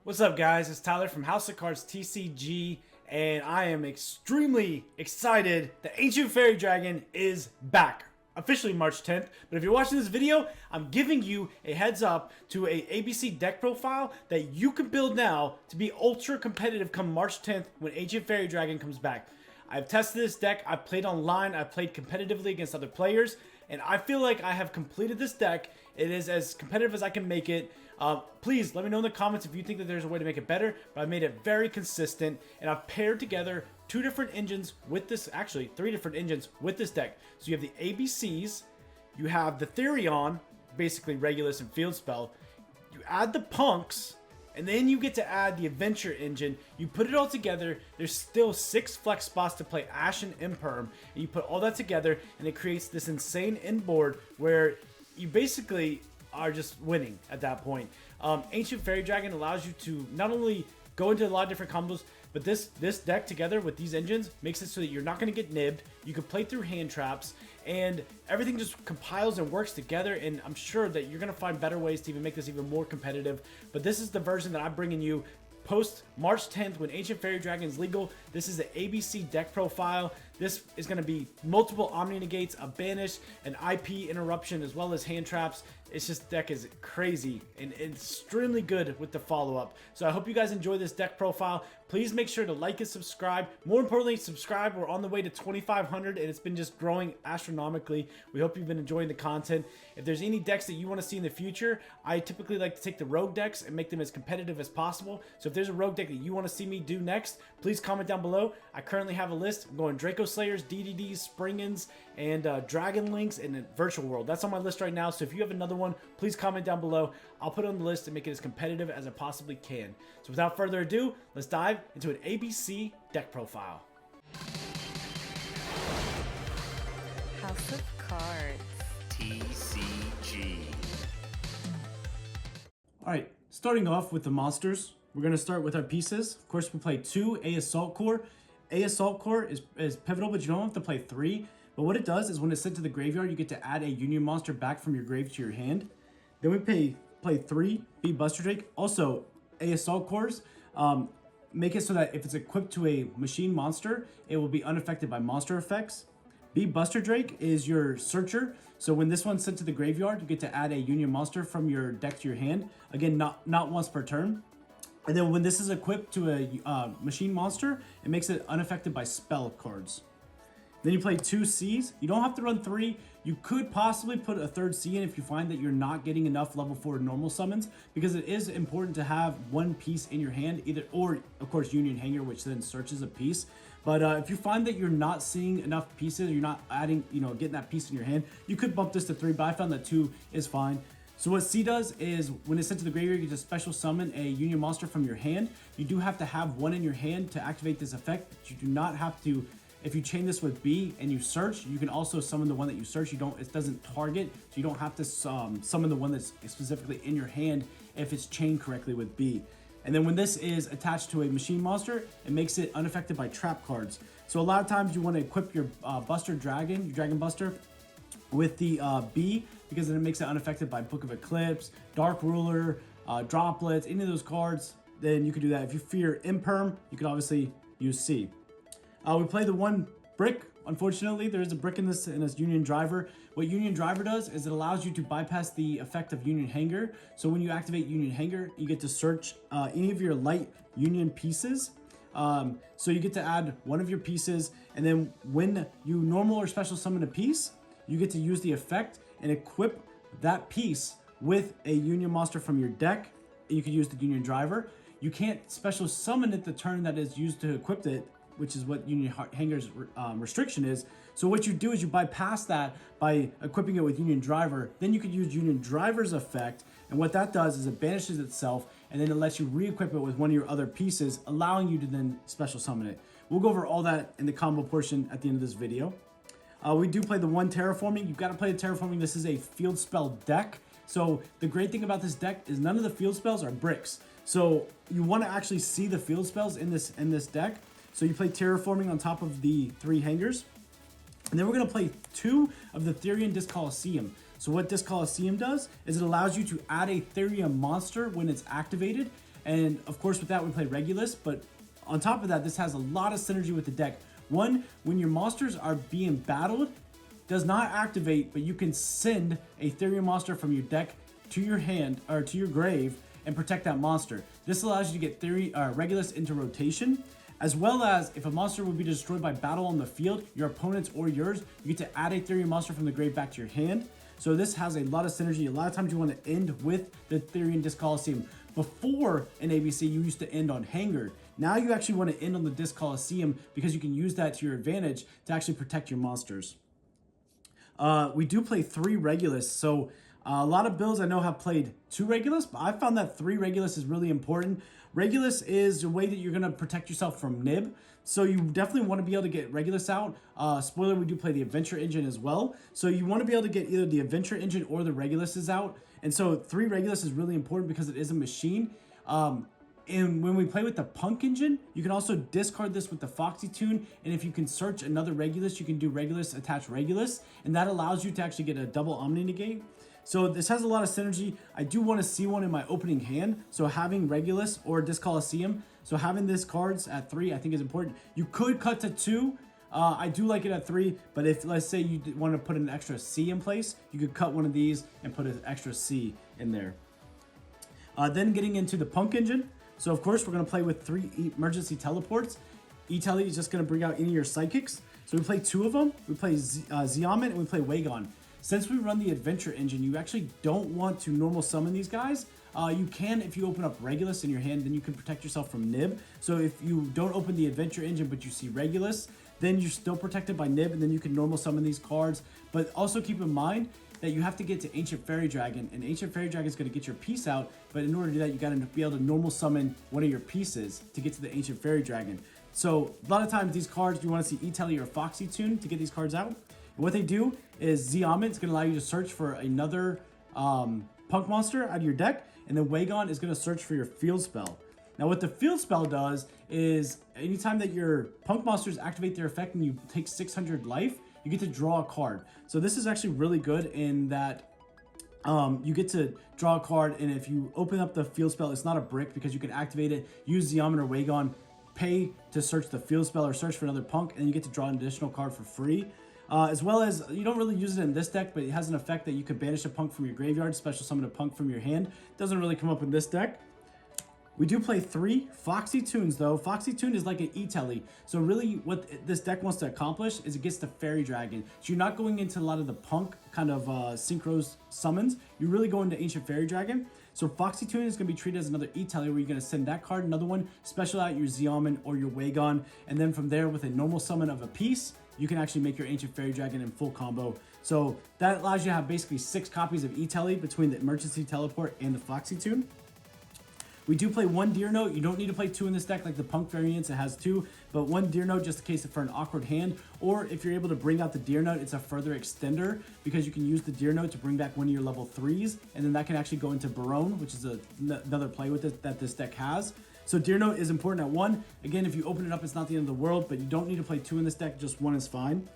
What's up, guys? It's Tyler from House of Cards TCG, and I am extremely excited that Ancient Fairy Dragon is back. Officially March 10th, but if you're watching this video, I'm giving you a heads up to a ABC deck profile that you can build now to be ultra competitive come March 10th when Ancient Fairy Dragon comes back. I've tested this deck, I've played online, I've played competitively against other players, and I feel like I have completed this deck. It is as competitive as I can make it. Please let me know in the comments if you think that there's a way to make it better, but I've made it very consistent, and I've paired together two different engines with this, actually three different engines with this deck. So you have the ABCs, you have the Therion, basically Regulus and Field Spell, you add the Punks, and then you get to add the Adventure engine. You put it all together, there's still 6 flex spots to play Ash and Imperm, and you put all that together, and it creates this insane end board where you basically are just winning at that point. Ancient Fairy Dragon allows you to not only go into a lot of different combos, but this deck together with these engines makes it so that you're not going to get nibbed. You can play through hand traps, and everything just compiles and works together, and I'm sure that you're going to find better ways to even make this even more competitive. But this is the version that I'm bringing you post March 10th when Ancient Fairy Dragon is legal. This is the ABC deck profile. This is going to be multiple Omni Negates, a Banish, an IP interruption, as well as hand traps. It's just, deck is crazy and extremely good with the follow-up. So I hope you guys enjoy this deck profile. Please make sure to like and subscribe. More importantly, subscribe. We're on the way to 2,500 and it's been just growing astronomically. We hope you've been enjoying the content. If there's any decks that you want to see in the future, I typically like to take the rogue decks and make them as competitive as possible. So if there's a rogue deck that you want to see me do next, please comment down below. I currently have a list. I'm going Draco Slayers, DDDs, Springans, and Dragon Links, and Virtual World. That's on my list right now. So if you have another one, please comment down below. I'll put it on the list and make it as competitive as I possibly can. So without further ado, let's dive into an ABC deck profile. House of Cards TCG. Alright, starting off with the monsters, we're going to start with our pieces. Of course, we play 2 A Assault Core. A Assault Core is pivotal, but you don't have to play 3. But what it does is when it's sent to the graveyard, you get to add a Union monster back from your grave to your hand. Then we play 3 B Buster Drake. Also, A Assault Cores make it so that if it's equipped to a machine monster, it will be unaffected by monster effects. B Buster Drake is your searcher. So when this one's sent to the graveyard, you get to add a Union monster from your deck to your hand. Again, not once per turn. And then when this is equipped to a machine monster, it makes it unaffected by spell cards. Then you play 2 Cs. You don't have to run 3. You could possibly put a 3rd C in if you find that you're not getting enough level 4 normal summons, because it is important to have one piece in your hand, or of course Union Hanger, which then searches a piece. But if you find that you're not seeing enough pieces, you're not adding, getting that piece in your hand, you could bump this to 3, but I found that 2 is fine. So what C does is when it's sent to the graveyard, you get to special summon a Union monster from your hand. You do have to have one in your hand to activate this effect, but you do not have to. If you chain this with B and you search, you can also summon the one that you search. It doesn't target, so you don't have to summon the one that's specifically in your hand if it's chained correctly with B. And then when this is attached to a machine monster, it makes it unaffected by trap cards. So a lot of times you want to equip your Buster Dragon, your Dragon Buster, with the B, because then it makes it unaffected by Book of Eclipse, Dark Ruler, Droplets, any of those cards. Then you could do that. If you fear Imperm, you could obviously use C. We play the 1 brick. Unfortunately, there is a brick in this Union Driver. What Union Driver does is it allows you to bypass the effect of Union Hanger. So when you activate Union Hanger, you get to search any of your light Union pieces. So you get to add one of your pieces, and then when you normal or special summon a piece, you get to use the effect and equip that piece with a Union monster from your deck. You could use the Union Driver. You can't special summon it the turn that is used to equip it, which is what Union Hanger's restriction is. So what you do is you bypass that by equipping it with Union Driver. Then you could use Union Driver's effect, and what that does is it banishes itself, and then it lets you re-equip it with one of your other pieces, allowing you to then special summon it. We'll go over all that in the combo portion at the end of this video. We do play the 1 Terraforming. You've got to play the Terraforming. This is a field spell deck. So the great thing about this deck is none of the field spells are bricks. So you want to actually see the field spells in this deck. So you play Terraforming on top of the 3 hangers. And then we're going to play 2 of the Therion Disc Coliseum. So what Disc Coliseum does is it allows you to add a Therion monster when it's activated. And of course with that we play Regulus, but on top of that, this has a lot of synergy with the deck. One, when your monsters are being battled, does not activate, but you can send a Therion monster from your deck to your hand or to your grave and protect that monster. This allows you to get Regulus into rotation, as well as if a monster would be destroyed by battle on the field, your opponent's or yours, you get to add a Therion monster from the grave back to your hand. So this has a lot of synergy. A lot of times you want to end with the Therion Disc Coliseum. Before in ABC, you used to end on Hangar. Now you actually want to end on the Disc Coliseum because you can use that to your advantage to actually protect your monsters. We do play 3 Regulus, so a lot of builds I know have played 2 Regulus, but I found that 3 Regulus is really important. Regulus is a way that you're going to protect yourself from Nib, so you definitely want to be able to get Regulus out. Spoiler, we do play the Adventure Engine as well, so you want to be able to get either the Adventure Engine or the Reguluses out. And so 3 Regulus is really important because it is a machine. And when we play with the Punk engine, you can also discard this with the Foxy Tune. And if you can search another Regulus, you can do Regulus attach Regulus. And that allows you to actually get a double Omni Negate. So this has a lot of synergy. I do want to see one in my opening hand. So having Regulus or Disc Coliseum. So having this cards at 3, I think is important. You could cut to 2. I do like it at 3, but if, let's say you want to put an extra C in place, you could cut one of these and put an extra C in there. Then getting into the Punk engine. So of course we're going to play with 3 emergency teleports. E-Tele is just going to bring out any of your psychics. So we play 2 of them. We play Ziamet and we play Wagon. Since we run the Adventure Engine, you actually don't want to normal summon these guys. You can if you open up Regulus in your hand, then you can protect yourself from Nib. So if you don't open the Adventure Engine but you see Regulus, then you're still protected by Nib, and then you can normal summon these cards. But also keep in mind that you have to get to Ancient Fairy Dragon, and Ancient Fairy Dragon is going to get your piece out, but in order to do that, you got to be able to normal summon one of your pieces to get to the Ancient Fairy Dragon. So a lot of times these cards, you want to see E-Tele or Foxy Tune to get these cards out. And what they do is Ziamet is going to allow you to search for another Punk monster out of your deck, and then Wagon is going to search for your field spell. Now what the field spell does is anytime that your Punk monsters activate their effect and you take 600 life, you get to draw a card. So this is actually really good in that you get to draw a card, and if you open up the field spell, it's not a brick because you can activate it, use Ziamet or Wagon, pay to search the field spell or search for another Punk, and you get to draw an additional card for free. As well as, you don't really use it in this deck, but it has an effect that you can banish a Punk from your graveyard, special summon a Punk from your hand. Doesn't really come up in this deck. We do play 3 Foxy Tunes though. Foxy Tune is like an E-Tele. So really what this deck wants to accomplish is it gets the Fairy Dragon. So you're not going into a lot of the Punk kind of synchros summons. You're really going to Ancient Fairy Dragon. So Foxy Tune is going to be treated as another E-Tele where you're going to send that card, another one, special out your Ziamet or your Wagon. And then from there with a normal summon of a piece, you can actually make your Ancient Fairy Dragon in full combo. So that allows you to have basically 6 copies of E-Tele between the Emergency Teleport and the Foxy Tune. We do play 1 Deer Note. You don't need to play 2 in this deck like the Punk variants. It has 2, but 1 Deer Note just in case for an awkward hand. Or if you're able to bring out the Deer Note, it's a further extender because you can use the Deer Note to bring back one of your level 3s, and then that can actually go into Barone, which is another play with it that this deck has. So Deer Note is important at 1. Again, if you open it up, it's not the end of the world, but you don't need to play 2 in this deck. Just 1 is fine.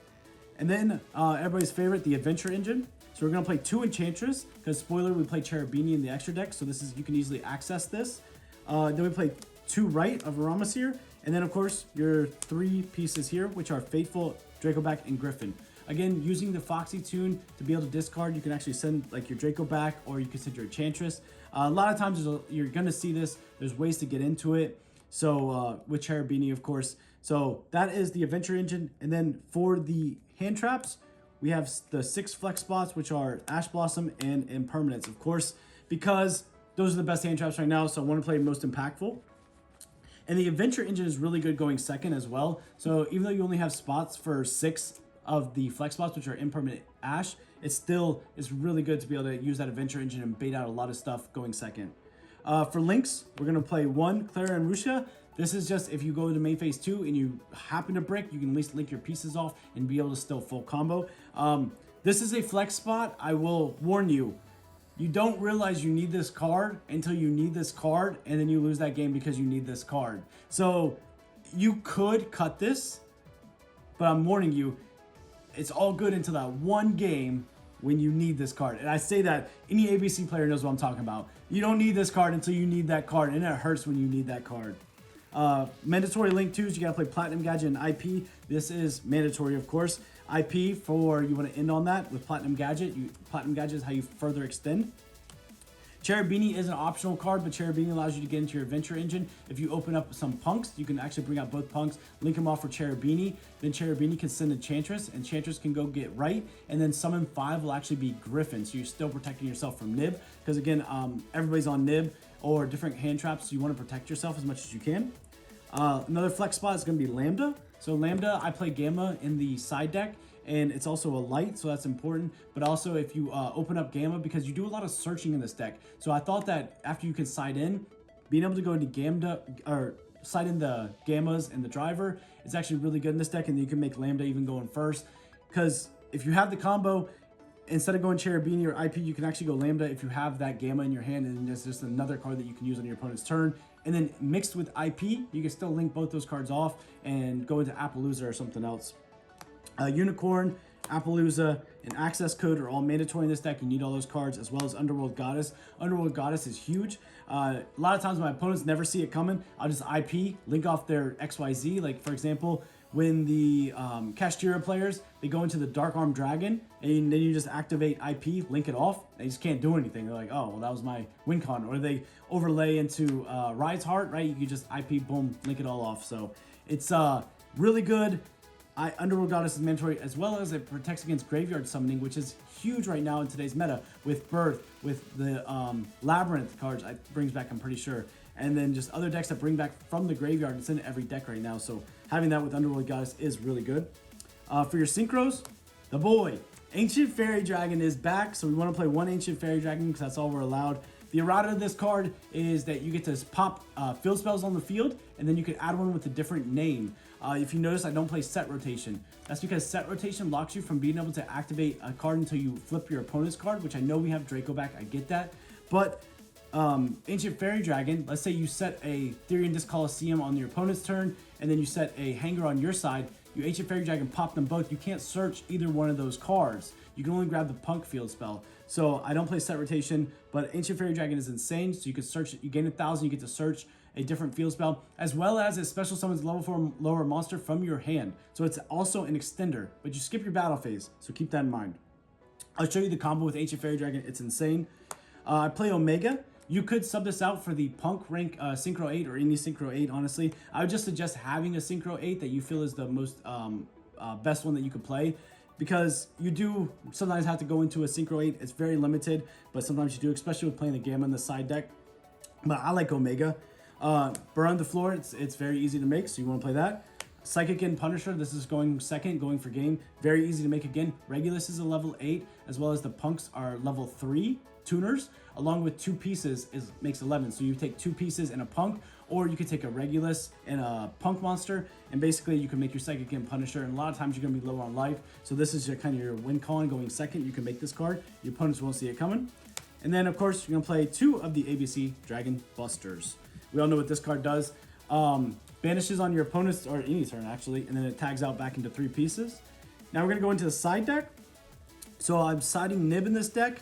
And then everybody's favorite, the Adventure Engine. So we're going to play 2 Enchantress because, spoiler, we play Cherubini in the extra deck, so this is, you can easily access this. Then we play 2 Right of Aramasir, and then of course your 3 pieces here, which are Fateful, Dracoback, and Griffin. Again, using the Foxy Tune to be able to discard, you can actually send like your Dracoback, or you can send your Enchantress. A lot of times you're gonna see this. There's ways to get into it. So with Cherubini, of course. So that is the Adventure Engine, and then for the hand traps, we have the 6 flex spots, which are Ash Blossom and Impermanence, of course, because those are the best hand traps right now, so I want to play most impactful. And the Adventure Engine is really good going second as well. So even though you only have spots for 6 of the flex spots, which are Impermanent Ash, it's really good to be able to use that Adventure Engine and bait out a lot of stuff going second. For links, we're going to play 1 Clara and Rushia. This is just if you go to main phase 2 and you happen to brick, you can at least link your pieces off and be able to still full combo. This is a flex spot. I will warn you. You don't realize you need this card until you need this card, and then you lose that game because you need this card. So you could cut this, but I'm warning you, it's all good until that one game when you need this card. And I say that any ABC player knows what I'm talking about. You don't need this card until you need that card, and it hurts when you need that card. Mandatory link 2s, you gotta play Platinum Gadget and IP. This is mandatory, of course. IP for you want to end on that with Platinum Gadget. Platinum Gadget is how you further extend. Cherubini is an optional card, but Cherubini allows you to get into your adventure engine. If you open up some punks, you can actually bring out both punks, link them off for Cherubini. Then Cherubini can send Enchantress. Enchantress can go get right, and then summon 5 will actually be Griffin, so you're still protecting yourself from Nib. Because again, everybody's on Nib or different hand traps, so you want to protect yourself as much as you can. Another flex spot is going to be Lambda. So Lambda, I play Gamma in the side deck, and it's also a light, so that's important. But also if you open up Gamma, because you do a lot of searching in this deck. So I thought that after you can side in, being able to go into Gamma, or side in the Gammas and the driver, is actually really good in this deck, and you can make Lambda even go in first. Because if you have the combo, instead of going Cherubini or IP, you can actually go Lambda if you have that Gamma in your hand, and there's just another card that you can use on your opponent's turn. And then mixed with IP, you can still link both those cards off and go into Appaloosa or something else. Unicorn, Appaloosa, and Access Code are all mandatory in this deck. You need all those cards, as well as Underworld Goddess. Underworld Goddess is huge. A lot of times my opponents never see it coming. I'll just IP, link off their XYZ. Like, for example, when the Kashtira players, they go into the Dark Arm Dragon, and then you just activate IP, link it off. They just can't do anything. They're like, oh, well, that was my win con. Or they overlay into Ride's Heart, right? You can just IP, boom, link it all off. So it's really good. Underworld Goddess is mandatory, as well as it protects against graveyard summoning, which is huge right now in today's meta with Birth, with the Labyrinth cards it brings back, I'm pretty sure. And then just other decks that bring back from the graveyard. It's in every deck right now, so having that with Underworld Goddess is really good. For your synchros, the boy, Ancient Fairy Dragon is back, so we want to play 1 Ancient Fairy Dragon because that's all we're allowed. The errata of this card is that you get to pop field spells on the field, and then you can add one with a different name. If you notice, I don't play Set Rotation. That's because Set Rotation locks you from being able to activate a card until you flip your opponent's card, which I know we have Draco back, I get that. But Ancient Fairy Dragon, let's say you set a Therion Disc Coliseum on your opponent's turn, and then you set a Hanger on your side, you Ancient Fairy Dragon pop them both. You can't search either one of those cards. You can only grab the Punk field spell. So I don't play Set Rotation, but Ancient Fairy Dragon is insane. So you can search, you gain 1,000, you get to search a different field spell, as well as it special summons level 4 lower monster from your hand. So it's also an extender, but you skip your battle phase. So keep that in mind. I'll show you the combo with Ancient Fairy Dragon. It's insane. I play Omega. You could sub this out for the Punk rank Synchro 8 or any Synchro 8, honestly. I would just suggest having a Synchro 8 that you feel is the most best one that you could play, because you do sometimes have to go into a Synchro 8. It's very limited, but sometimes you do, especially with playing the Gamma in the side deck. But I like Omega. Burn on the Floor, it's very easy to make, so you want to play that. Psychic and Punisher, this is going second, going for game. Very easy to make again. Regulus is a level 8, as well as the Punks are level 3 tuners, along with 2 pieces makes 11. So you take 2 pieces and a Punk, or you could take a Regulus and a Punk monster, and basically you can make your Psychic and Punisher, and a lot of times you're going to be low on life. So this is your kind of your win con going second. You can make this card. Your opponents won't see it coming. And then, of course, you're going to play 2 of the ABC Dragon Busters. We all know what this card does. Banishes on your opponent's, or any turn actually, and then it tags out back into 3 pieces. Now we're going to go into the side deck. So I'm siding Nib in this deck.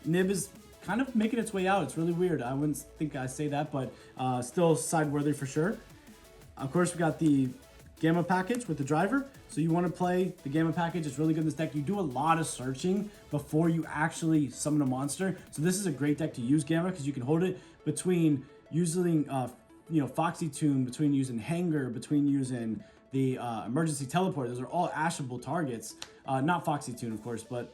Nib is kind of making its way out. It's really weird. I wouldn't think I'd say that, but still side worthy for sure. Of course, we got the Gamma package with the driver. So you want to play the Gamma package. It's really good in this deck. You do a lot of searching before you actually summon a monster. So this is a great deck to use Gamma, because you can hold it between using Foxy Tune, between using Hanger, between using the Emergency Teleport. Those are all ashable targets. Not Foxy Tune, of course, but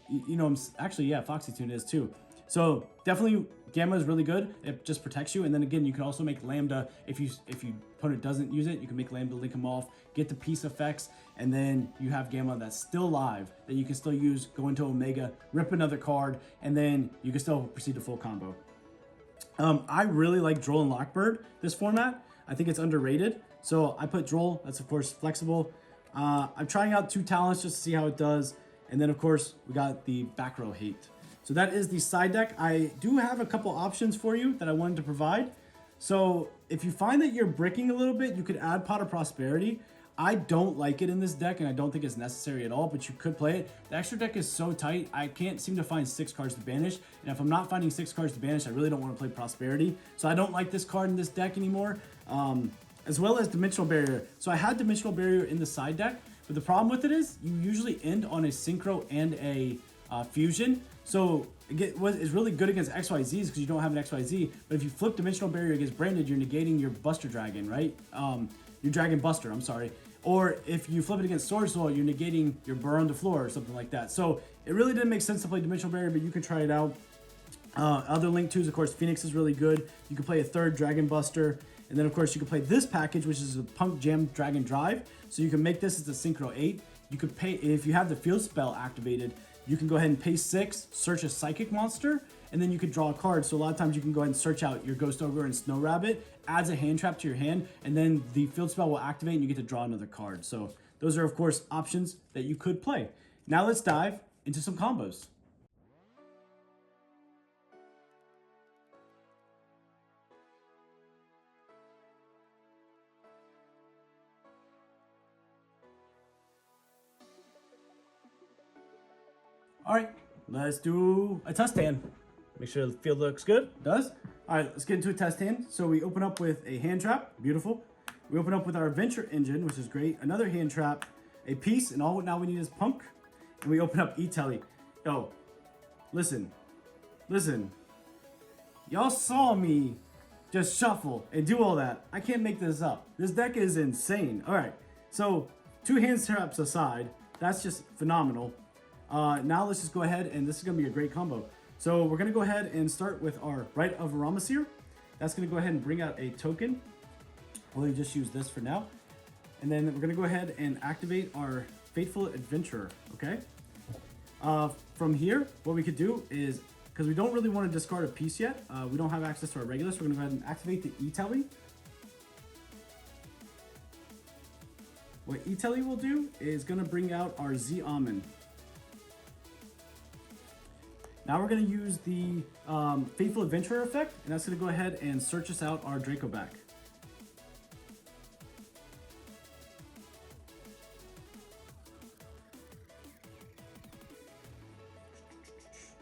actually, yeah, Foxy Tune is too. So definitely Gamma is really good. It just protects you. And then again, you can also make Lambda. If your opponent doesn't use it, you can make Lambda, link them off, get the piece effects, and then you have Gamma that's still live that you can still use, go into Omega, rip another card, and then you can still proceed to full combo. I really like Droll and Lockbird this format. I think it's underrated. So I put Droll. That's, of course, flexible. I'm trying out 2 talents just to see how it does. And then, of course, we got the back row hate. So that is the side deck. I do have a couple options for you that I wanted to provide. So if you find that you're bricking a little bit, you could add Pot of Prosperity. I don't like it in this deck, and I don't think it's necessary at all, but you could play it. The extra deck is so tight, I can't seem to find 6 cards to banish, and if I'm not finding 6 cards to banish, I really don't want to play Prosperity. So I don't like this card in this deck anymore, as well as Dimensional Barrier. So I had Dimensional Barrier in the side deck, but the problem with it is you usually end on a Synchro and a Fusion. So what is really good against XYZs because you don't have an XYZ, but if you flip Dimensional Barrier against Branded, you're negating your Buster Dragon, right? Your Dragon Buster, I'm sorry. Or if you flip it against Sword Soul, you're negating your Burrow on the floor or something like that. So it really didn't make sense to play Dimensional Barrier, but you can try it out. Other Link 2s, of course, Phoenix is really good. You can play a third Dragon Buster. And then, of course, you can play this package, which is a P.u.n.k Jam Dragon Drive. So you can make this as a Synchro 8. You could pay, if you have the field spell activated, you can go ahead and pay 6, search a Psychic monster, and then you could draw a card. So a lot of times you can go ahead and search out your Ghost Ogre and Snow Rabbit, adds a hand trap to your hand, and then the field spell will activate and you get to draw another card. So those are, of course, options that you could play. Now let's dive into some combos. All right, let's do a test hand. Make sure the field looks good. It does. All right, let's get into a test hand. So we open up with a hand trap. Beautiful. We open up with our Adventure Engine, which is great. Another hand trap, a piece, and all now we need is P.u.n.k. And we open up E-Telly. Yo, listen. Y'all saw me just shuffle and do all that. I can't make this up. This deck is insane. All right, so 2 hand traps aside, that's just phenomenal. Now let's just go ahead, and this is going to be a great combo. So we're going to go ahead and start with our Rite of Ramesir. That's going to go ahead and bring out a token. We'll just use this for now. And then we're going to go ahead and activate our Fateful Adventurer, okay? From here, what we could do is, because we don't really want to discard a piece yet, we don't have access to our regular, so we're going to go ahead and activate the E-Telly. What E-Telly will do is going to bring out our Z-Almond. Now we're going to use the Fateful Adventurer effect, and that's going to go ahead and search us out our Dracoback.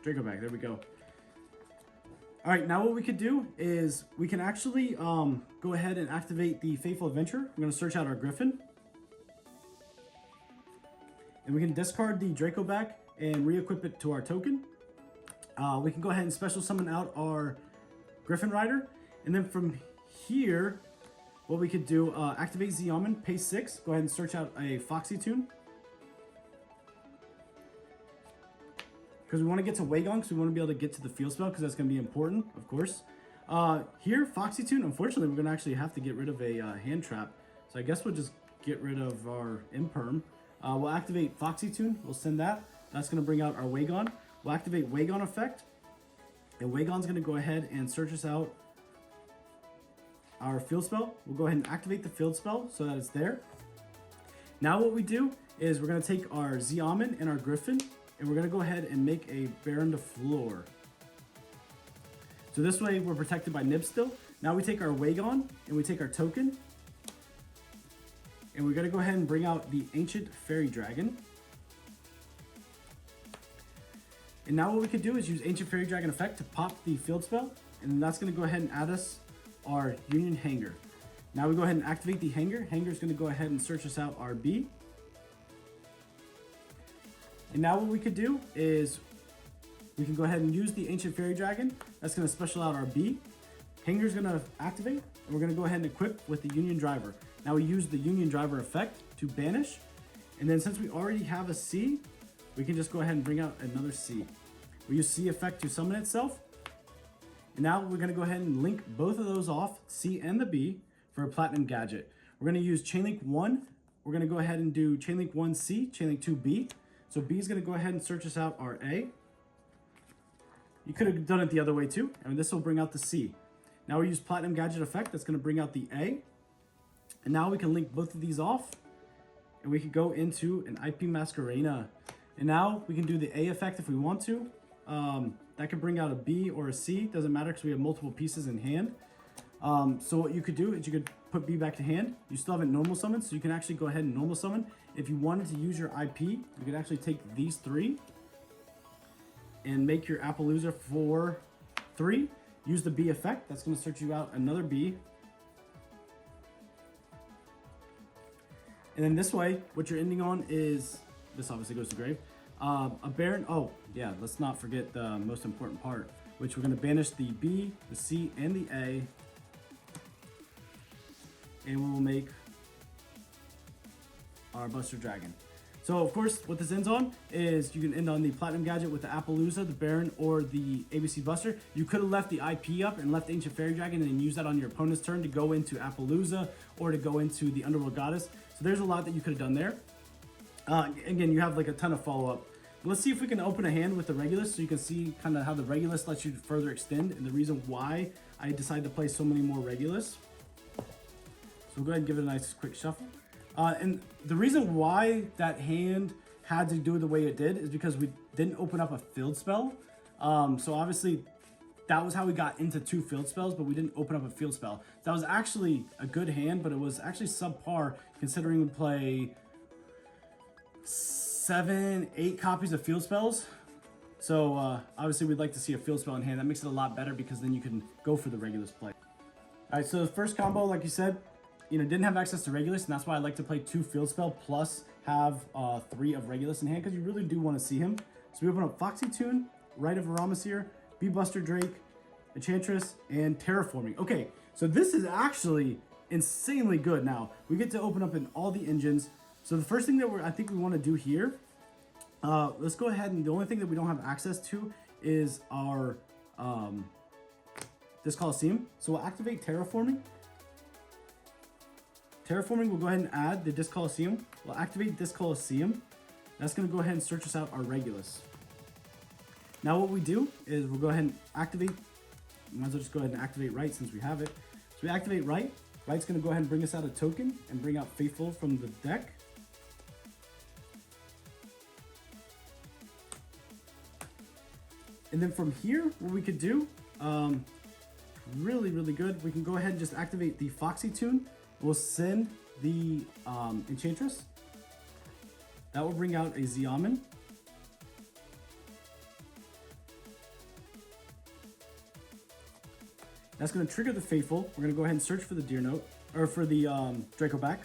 Dracoback, there we go. All right, now what we could do is we can actually go ahead and activate the Fateful Adventurer. We're going to search out our Griffin. And we can discard the Dracoback and re-equip it to our token. We can go ahead and special summon out our Griffin Rider. And then from here, what we could do, activate Z-Almond, pay 6, go ahead and search out a Foxy Tune. Because we want to get to Wagon, because we want to be able to get to the field spell, because that's going to be important, of course. Here, Foxy Tune, unfortunately, we're going to actually have to get rid of a hand trap. So I guess we'll just get rid of our Imperm. We'll activate Foxy Tune, we'll send that. That's going to bring out our Wagon. We'll activate Wagon effect, and Wagon's going to go ahead and search us out our field spell. We'll go ahead and activate the field spell so that it's there. Now what we do is we're going to take our Z-Almond and our Griffin, and we're going to go ahead and make a Baron de Floor. So this way we're protected by Nib still. Now we take our Wagon, and we take our token, and we're going to go ahead and bring out the Ancient Fairy Dragon. And now what we could do is use Ancient Fairy Dragon effect to pop the field spell, and that's going to go ahead and add us our Union Hanger. Now we go ahead and activate the Hanger. Hanger's going to go ahead and search us out our B. And now what we could do is we can go ahead and use the Ancient Fairy Dragon. That's going to special out our B. Hanger's going to activate, and we're going to go ahead and equip with the Union Driver. Now we use the Union Driver effect to banish, and then since we already have a C, we can just go ahead and bring out another C. We use C effect to summon itself. And now we're going to go ahead and link both of those off, C and the B, for a Platinum Gadget. We're going to use Chainlink 1. We're going to go ahead and do Chainlink 1 C, Chainlink 2 B. So B is going to go ahead and search us out our A. You could have done it the other way too, and this will bring out the C. Now we use Platinum Gadget effect. That's going to bring out the A. And now we can link both of these off, and we could go into an IP Masquerena. And now we can do the A effect if we want to. That could bring out a B or a C. Doesn't matter because we have multiple pieces in hand. So what you could do is you could put B back to hand. You still have it normal summon, so you can actually go ahead and normal summon. If you wanted to use your IP, you could actually take these 3 and make your Appaloosa for 3. Use the B effect. That's going to search you out another B. And then this way, what you're ending on is, this obviously goes to grave, a Baron. Oh, yeah, let's not forget the most important part, which we're going to banish the B, the C, and the A. And we will make our Buster Dragon. So, of course, what this ends on is you can end on the Platinum Gadget with the Appaloosa, the Baron, or the ABC Buster. You could have left the IP up and left Ancient Fairy Dragon and then use that on your opponent's turn to go into Appaloosa or to go into the Underworld Goddess. So there's a lot that you could have done there. Again, you have like a ton of follow-up. Let's see if we can open a hand with the Regulus so you can see kind of how the Regulus lets you further extend and the reason why I decided to play so many more Regulus. So we'll go ahead and give it a nice quick shuffle. And the reason why that hand had to do it the way it did is because we didn't open up a field spell. So obviously that was how we got into 2 field spells, but we didn't open up a field spell. That was actually a good hand, but it was actually subpar considering we play 7, 8 copies of field spells. So obviously we'd like to see a field spell in hand. That makes it a lot better because then you can go for the Regulus play. All right, so the first combo, like you said, didn't have access to Regulus, and that's why I like to play 2 field spell plus have 3 of Regulus in hand because you really do want to see him. So we open up Foxy Tune, Rite of Aramasir, B Buster Drake, Enchantress, and Terraforming. Okay, so this is actually insanely good. Now we get to open up in all the engines. So the first thing that I think we want to do here, let's go ahead, and the only thing that we don't have access to is our this Coliseum. So we'll activate Terraforming. Terraforming will go ahead and add the Disc Coliseum. We'll activate this Coliseum. That's going to go ahead and search us out our Regulus. Now what we do is we'll go ahead and activate, might as well just go ahead and activate Right since we have it. So we activate Right. Right's going to go ahead and bring us out a token and bring out Faithful from the deck. And then from here, what we could do, really, really good, we can go ahead and just activate the Foxy Tune. We'll send the Enchantress. That will bring out a Xiamen. That's going to trigger the Faithful. We're going to go ahead and search for the Deer Note, or for the Draco back.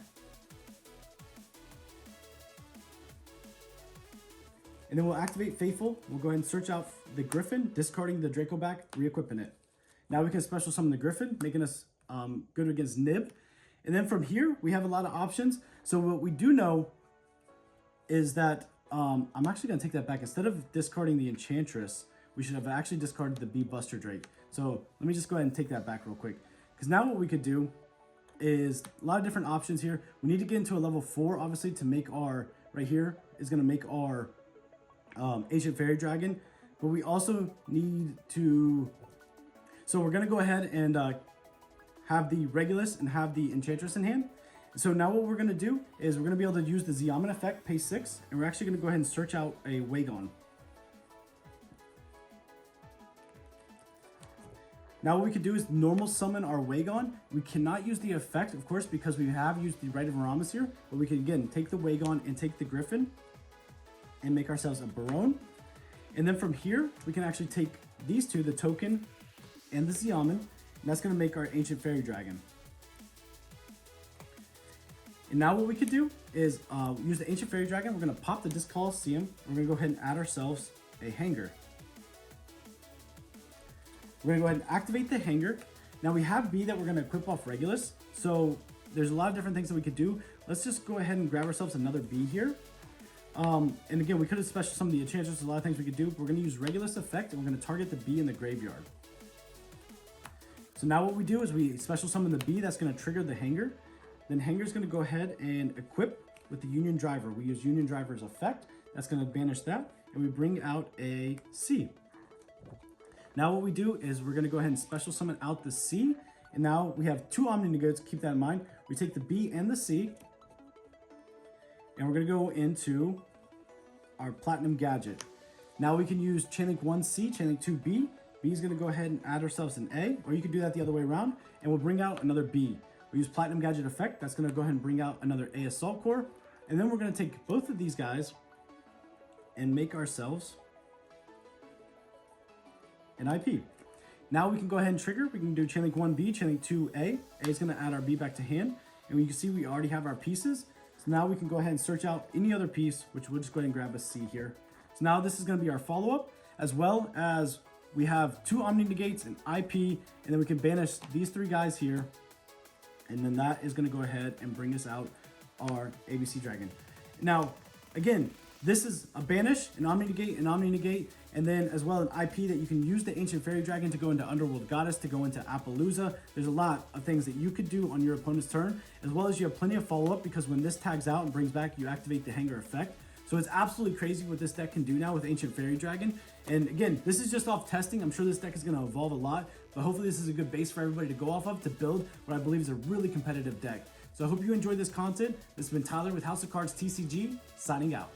And then we'll activate Faithful. We'll go ahead and search out the Griffin, discarding the Draco back, re-equipping it. Now we can special summon the Griffin, making us good against Nib. And then from here, we have a lot of options. So what we do know is that, I'm actually going to take that back. Instead of discarding the Enchantress, we should have actually discarded the B Buster Drake. So let me just go ahead and take that back real quick. Because now what we could do is a lot of different options here. We need to get into a level 4, obviously, to make our, right here, is going to make our Ancient Fairy Dragon. But we also need to, so we're going to go ahead and have the Regulus and have the Enchantress in hand. So now what we're going to do is we're going to be able to use the Xiamen effect, pay 6, and we're actually going to go ahead and search out a Wagon. Now what we could do is normal summon our Wagon. We cannot use the effect, of course, because we have used the Rite of Aramis here, but we can again take the Wagon and take the Griffin and make ourselves a Baronne. And then from here, we can actually take these two, the Token and the Xiamen, and that's going to make our Ancient Fairy Dragon. And now what we could do is use the Ancient Fairy Dragon. We're going to pop the Disc Coliseum. We're going to go ahead and add ourselves a Hanger. We're going to go ahead and activate the Hanger. Now we have B that we're going to equip off Regulus. So there's a lot of different things that we could do. Let's just go ahead and grab ourselves another B here. And again, we could have special summoned the Enchantress. There's a lot of things we could do. But we're going to use Regulus effect, and we're going to target the B in the graveyard. So now what we do is we special summon the B. That's going to trigger the Hanger. Then Hanger's going to go ahead and equip with the Union Driver. We use Union Driver's effect. That's going to banish that. And we bring out a C. Now what we do is we're going to go ahead and special summon out the C. And now we have two Omni Goods. Keep that in mind. We take the B and the C. And we're going to go into our Platinum Gadget. Now we can use Chainlink 1C, Chainlink 2B, B is going to go ahead and add ourselves an A, or you could do that the other way around, and we'll bring out another B. We use Platinum Gadget Effect. That's going to go ahead and bring out another A Assault Core. And then we're going to take both of these guys and make ourselves an IP. Now we can go ahead and trigger. We can do Chainlink 1B, Chainlink 2A. A is going to add our B back to hand. And you can see we already have our pieces. So now we can go ahead and search out any other piece, which we'll just go ahead and grab a C here. So now this is going to be our follow-up, as well as we have 2 Omni Negates, an IP, and then we can banish these 3 guys here. And then that is going to go ahead and bring us out our ABC Dragon. Now, again, this is a banish, an Omni Negate, and then as well an IP that you can use the Ancient Fairy Dragon to go into Underworld Goddess, to go into Appaloosa. There's a lot of things that you could do on your opponent's turn, as well as you have plenty of follow-up, because when this tags out and brings back, you activate the Hanger effect. So it's absolutely crazy what this deck can do now with Ancient Fairy Dragon. And again, this is just off testing. I'm sure this deck is going to evolve a lot, but hopefully this is a good base for everybody to go off of to build what I believe is a really competitive deck. So I hope you enjoyed this content. This has been Tyler with House of Cards TCG, signing out.